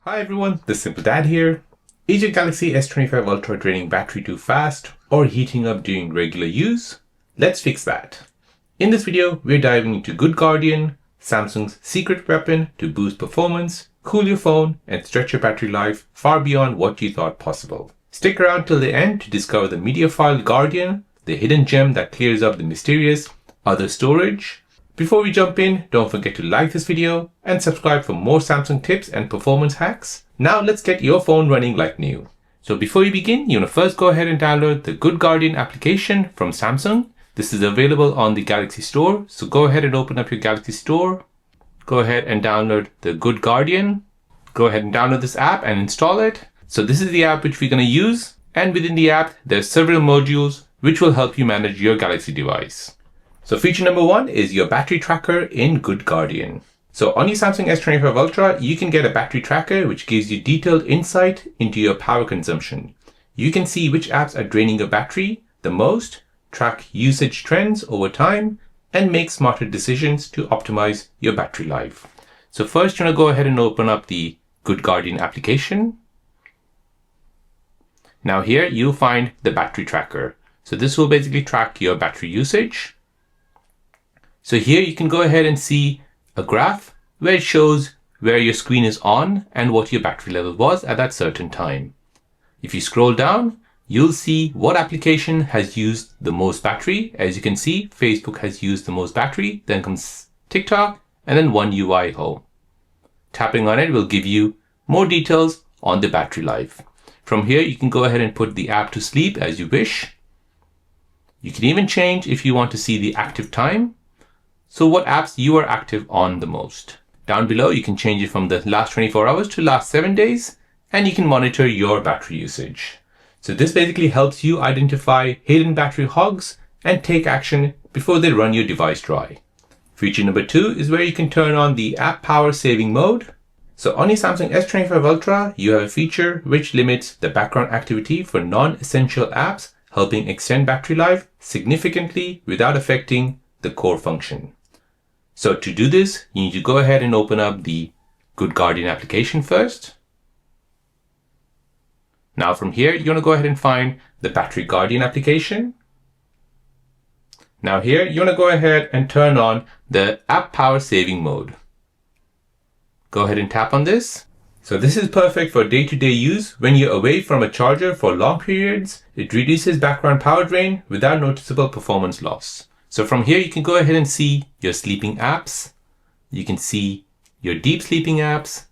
Hi everyone, this is Simple Dad here. Is your Galaxy S25 Ultra draining battery too fast or heating up during regular use? Let's fix that. In this video, we're diving into Good Guardian, Samsung's secret weapon to boost performance, cool your phone, and stretch your battery life far beyond what you thought possible. Stick around till the end to discover the Mediafile Guardian, the hidden gem that clears up the mysterious other storage. Before we jump in, don't forget to like this video and subscribe for more Samsung tips and performance hacks. Now let's get your phone running like new. So before you begin, you want to first go ahead and download the Good Guardian application from Samsung. This is available on the Galaxy Store. So go ahead and open up your Galaxy Store. Go ahead and download the Good Guardian. Go ahead and download this app and install it. So this is the app which we're going to use. And within the app, there's several modules which will help you manage your Galaxy device. So feature number one is your battery tracker in Good Guardian. So on your Samsung S25 Ultra, you can get a battery tracker which gives you detailed insight into your power consumption. You can see which apps are draining your battery the most, track usage trends over time, and make smarter decisions to optimize your battery life. So first, you're going to go ahead and open up the Good Guardian application. Now here, you'll find the battery tracker. So this will basically track your battery usage. So here you can go ahead and see a graph where it shows where your screen is on and what your battery level was at that certain time. If you scroll down, you'll see what application has used the most battery. As you can see, Facebook has used the most battery, then comes TikTok, and then One UI Home. Tapping on it will give you more details on the battery life. From here, you can go ahead and put the app to sleep as you wish. You can even change if you want to see the active time. So what apps you are active on the most. Down below, you can change it from the last 24 hours to last 7 days, and you can monitor your battery usage. So this basically helps you identify hidden battery hogs and take action before they run your device dry. Feature number two is where you can turn on the app power saving mode. So on your Samsung S25 Ultra, you have a feature which limits the background activity for non-essential apps, helping extend battery life significantly without affecting the core function. So to do this, you need to go ahead and open up the Good Guardian application first. Now from here, you're going to go ahead and find the Battery Guardian application. Now here, you want to go ahead and turn on the app power saving mode. Go ahead and tap on this. So this is perfect for day-to-day use. When you're away from a charger for long periods, it reduces background power drain without noticeable performance loss. So from here, you can go ahead and see your sleeping apps. You can see your deep sleeping apps,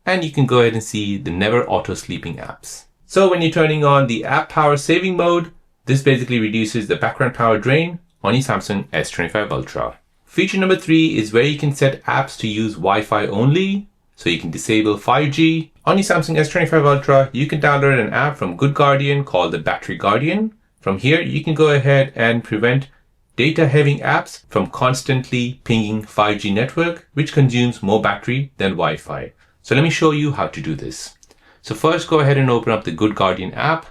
and you can go ahead and see the never auto sleeping apps. So when you're turning on the app power saving mode, this basically reduces the background power drain on your Samsung S25 Ultra. Feature number three is where you can set apps to use Wi-Fi only. So you can disable 5G. On your Samsung S25 Ultra, you can download an app from Good Guardian called the Battery Guardian. From here, you can go ahead and prevent data-heavy apps from constantly pinging 5G network, which consumes more battery than Wi-Fi. So let me show you how to do this. So first, go ahead and open up the Good Guardian app.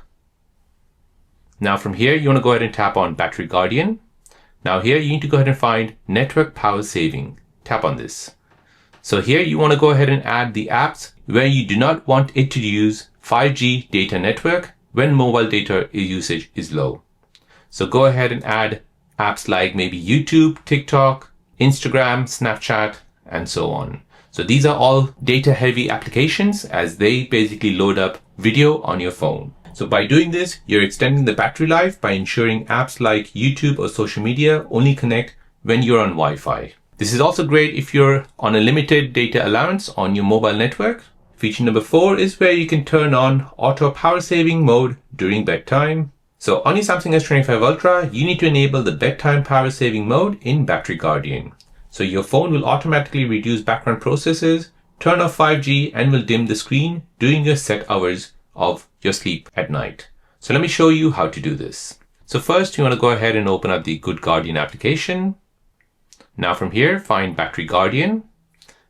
Now from here, you want to go ahead and tap on Battery Guardian. Now here, you need to go ahead and find Network Power Saving. Tap on this. So here, you want to go ahead and add the apps where you do not want it to use 5G data network when mobile data usage is low. So go ahead and add apps like maybe YouTube, TikTok, Instagram, Snapchat, and so on. So these are all data heavy applications as they basically load up video on your phone. So by doing this, you're extending the battery life by ensuring apps like YouTube or social media only connect when you're on Wi-Fi. This is also great if you're on a limited data allowance on your mobile network. Feature number four is where you can turn on auto power saving mode during bedtime. So on your Samsung S25 Ultra, you need to enable the Bedtime power saving mode in Battery Guardian. So your phone will automatically reduce background processes, turn off 5G, and will dim the screen during your set hours of your sleep at night. So let me show you how to do this. So first, you want to go ahead and open up the Good Guardian application. Now from here, find Battery Guardian.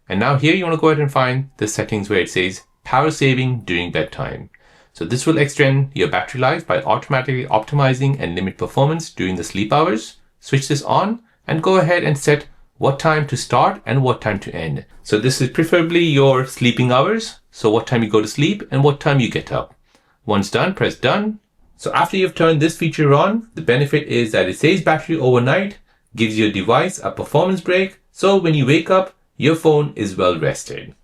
And now here, you want to go ahead and find the settings where it says power saving during bedtime. So this will extend your battery life by automatically optimizing and limit performance during the sleep hours. Switch this on and go ahead and set what time to start and what time to end. So this is preferably your sleeping hours. So what time you go to sleep and what time you get up. Once done, press done. So after you've turned this feature on, the benefit is that it saves battery overnight, gives your device a performance break. So when you wake up, your phone is well rested.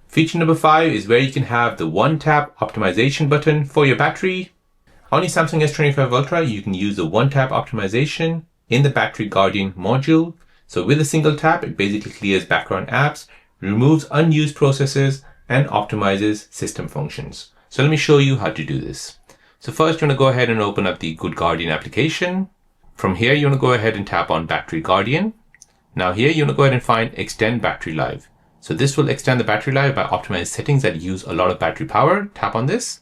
Feature number 5 is where you can have the one-tap optimization button for your battery. On your Samsung S25 Ultra, you can use the one-tap optimization in the Battery Guardian module. So with a single tap, it basically clears background apps, removes unused processes, and optimizes system functions. So let me show you how to do this. So first, you want to go ahead and open up the Good Guardian application. From here, you want to go ahead and tap on Battery Guardian. Now here, you want to go ahead and find Extend Battery Life. So this will extend the battery life by optimizing settings that use a lot of battery power. Tap on this.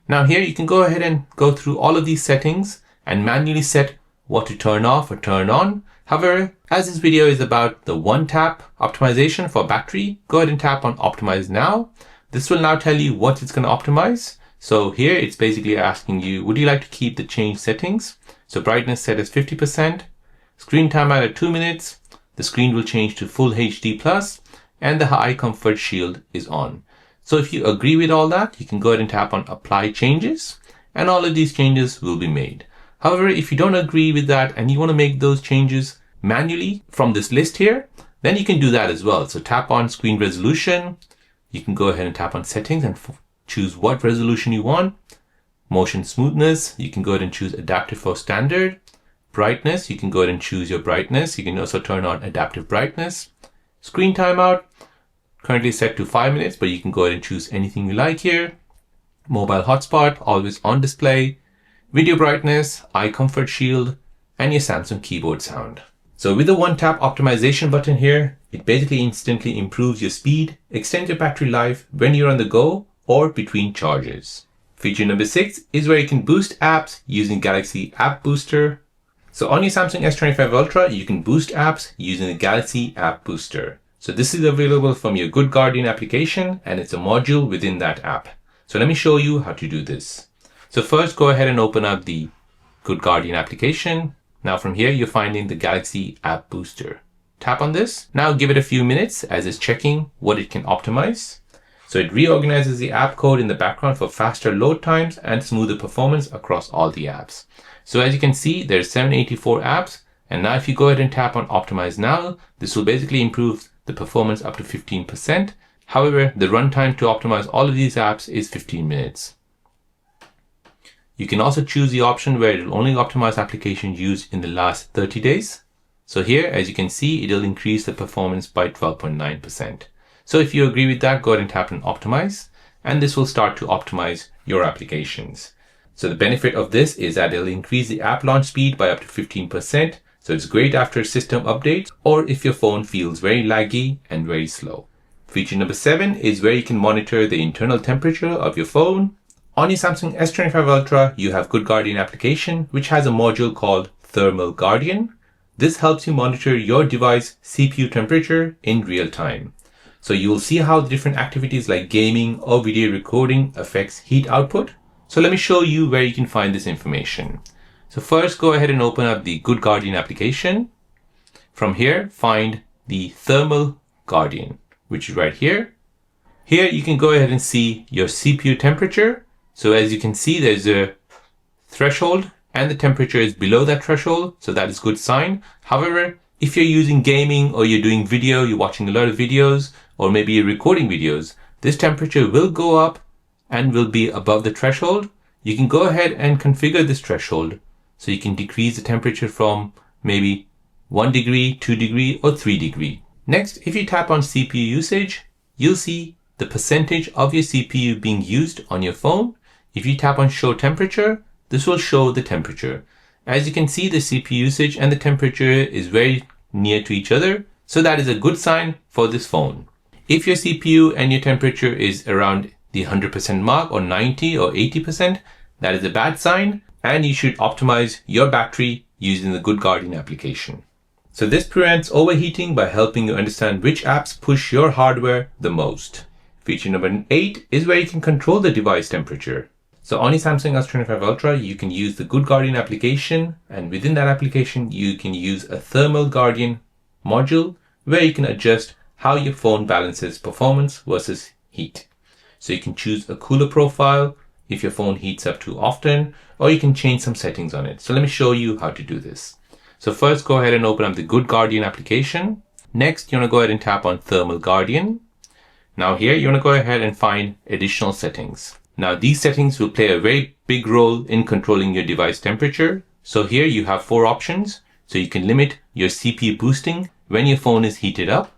Now here, you can go ahead and go through all of these settings and manually set what to turn off or turn on. However, as this video is about the one-tap optimization for battery, go ahead and tap on Optimize Now. This will now tell you what it's going to optimize. So here, it's basically asking you, would you like to keep the change settings? So brightness set as 50%, screen timeout at 2 minutes, the screen will change to Full HD+, and the High Comfort Shield is on. So if you agree with all that, you can go ahead and tap on Apply Changes, and all of these changes will be made. However, if you don't agree with that and you want to make those changes manually from this list here, then you can do that as well. So tap on Screen Resolution. You can go ahead and tap on Settings and choose what resolution you want. Motion Smoothness, you can go ahead and choose Adaptive for Standard. Brightness, you can go ahead and choose your brightness. You can also turn on Adaptive Brightness. Screen Timeout, currently set to 5 minutes, but you can go ahead and choose anything you like here. Mobile Hotspot, always on display. Video Brightness, Eye Comfort Shield, and your Samsung keyboard sound. So with the one-tap optimization button here, it basically instantly improves your speed, extends your battery life when you're on the go or between charges. Feature number 6 is where you can boost apps using Galaxy App Booster. So on your Samsung S25 Ultra, you can boost apps using the Galaxy App Booster. So this is available from your Good Guardian application, and it's a module within that app. So let me show you how to do this. So first, go ahead and open up the Good Guardian application. Now from here, you're finding the Galaxy App Booster. Tap on this. Now give it a few minutes as it's checking what it can optimize. So it reorganizes the app code in the background for faster load times and smoother performance across all the apps. So as you can see, there's 784 apps. And now if you go ahead and tap on Optimize Now, this will basically improve the performance up to 15%. However, the runtime to optimize all of these apps is 15 minutes. You can also choose the option where it will only optimize applications used in the last 30 days. So here, as you can see, it'll increase the performance by 12.9%. So if you agree with that, go ahead and tap on Optimize, and this will start to optimize your applications. So the benefit of this is that it'll increase the app launch speed by up to 15%. So it's great after system updates or if your phone feels very laggy and very slow. Feature number 7 is where you can monitor the internal temperature of your phone. On your Samsung S25 Ultra, you have Good Guardian application, which has a module called Thermal Guardian. This helps you monitor your device CPU temperature in real time. So you will see how the different activities like gaming or video recording affects heat output. So let me show you where you can find this information. So first, go ahead and open up the Good Guardian application. From here, find the Thermal Guardian, which is right here. Here, you can go ahead and see your CPU temperature. So as you can see, there's a threshold and the temperature is below that threshold. So that is a good sign. However, if you're using gaming or you're doing video, you're watching a lot of videos, or maybe you're recording videos, this temperature will go up and will be above the threshold. You can go ahead and configure this threshold. So you can decrease the temperature from maybe 1 degree, 2 degree, or 3 degree. Next, if you tap on CPU usage, you'll see the percentage of your CPU being used on your phone. If you tap on Show Temperature, this will show the temperature. As you can see, the CPU usage and the temperature is very near to each other. So that is a good sign for this phone. If your CPU and your temperature is around the 100% mark or 90 or 80%, that is a bad sign, and you should optimize your battery using the Good Guardian application. So this prevents overheating by helping you understand which apps push your hardware the most. Feature number 8 is where you can control the device temperature. So on your Samsung S25 Ultra, you can use the Good Guardian application, and within that application, you can use a Thermal Guardian module where you can adjust how your phone balances performance versus heat. So you can choose a cooler profile if your phone heats up too often, or you can change some settings on it. So let me show you how to do this. So first, go ahead and open up the Good Guardian application. Next, you want to go ahead and tap on Thermal Guardian. Now here, you want to go ahead and find additional settings. Now these settings will play a very big role in controlling your device temperature. So here you have 4 options. So you can limit your CPU boosting when your phone is heated up.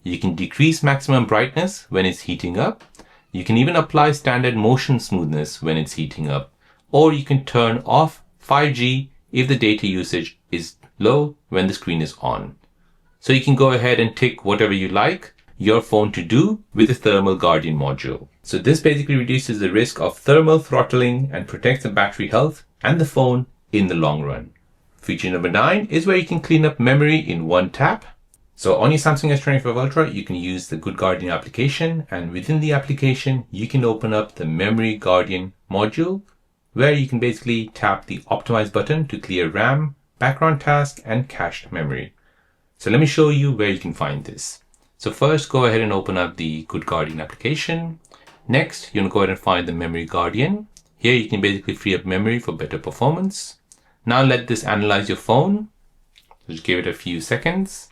You can decrease maximum brightness when it's heating up. You can even apply standard motion smoothness when it's heating up. Or you can turn off 5G if the data usage is low when the screen is on. So you can go ahead and tick whatever you like your phone to do with the Thermal Guardian module. So this basically reduces the risk of thermal throttling and protects the battery health and the phone in the long run. Feature number 9 is where you can clean up memory in one tap. So on your Samsung S25 Ultra, you can use the Good Guardian application, and within the application, you can open up the Memory Guardian module, where you can basically tap the Optimize button to clear RAM, background task, and cached memory. So let me show you where you can find this. So first, go ahead and open up the Good Guardian application. Next, you want to go ahead and find the Memory Guardian. Here you can basically free up memory for better performance. Now let this analyze your phone. Just give it a few seconds.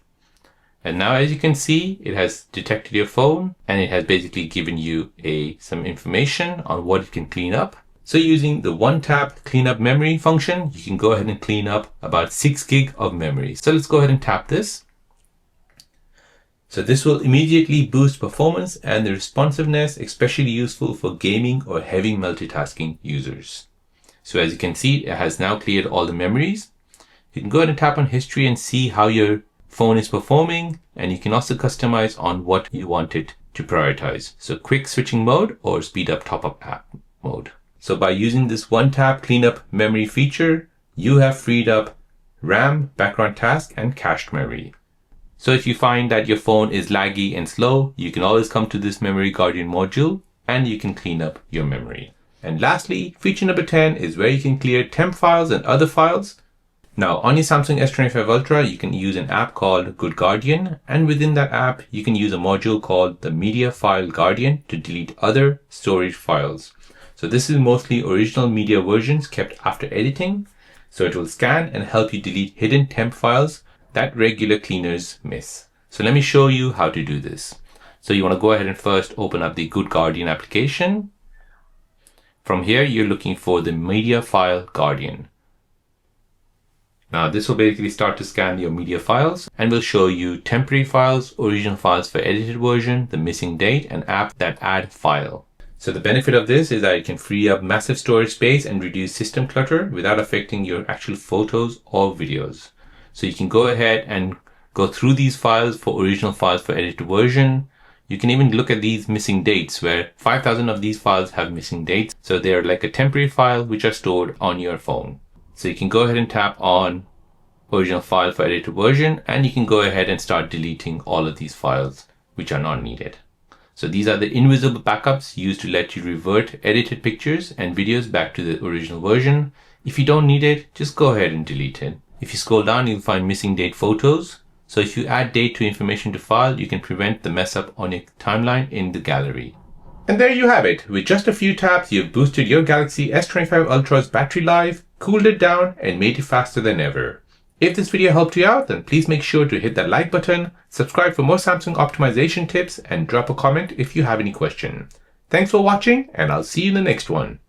And now as you can see, it has detected your phone and it has basically given you some information on what it can clean up. So using the one tap cleanup memory function, you can go ahead and clean up about 6 gig of memory. So let's go ahead and tap this. So this will immediately boost performance and the responsiveness, especially useful for gaming or heavy multitasking users. So as you can see, it has now cleared all the memories. You can go ahead and tap on history and see how your phone is performing, and you can also customize on what you want it to prioritize. So quick switching mode or speed up top-up app mode. So by using this one tap cleanup memory feature, you have freed up RAM, background task, and cached memory. So if you find that your phone is laggy and slow, you can always come to this Memory Guardian module and you can clean up your memory. And lastly, feature number 10 is where you can clear temp files and other files. Now on your Samsung S25 Ultra, you can use an app called Good Guardian, and within that app, you can use a module called the Media File Guardian to delete other storage files. So this is mostly original media versions kept after editing. So it will scan and help you delete hidden temp files that regular cleaners miss. So let me show you how to do this. So you want to go ahead and first open up the Good Guardian application. From here, you're looking for the Media File Guardian. Now this will basically start to scan your media files and will show you temporary files, original files for edited version, the missing date, and app that add file. So the benefit of this is that it can free up massive storage space and reduce system clutter without affecting your actual photos or videos. So you can go ahead and go through these files for original files for edited version. You can even look at these missing dates where 5,000 of these files have missing dates. So they're like a temporary file which are stored on your phone. So you can go ahead and tap on original file for edited version, and you can go ahead and start deleting all of these files which are not needed. So these are the invisible backups used to let you revert edited pictures and videos back to the original version. If you don't need it, just go ahead and delete it. If you scroll down, you'll find missing date photos. So if you add date to information to file, you can prevent the mess up on your timeline in the gallery. And there you have it. With just a few taps, you've boosted your Galaxy S25 Ultra's battery life, cooled it down, and made it faster than ever. If this video helped you out, then please make sure to hit that like button, subscribe for more Samsung optimization tips, and drop a comment if you have any question. Thanks for watching, and I'll see you in the next one.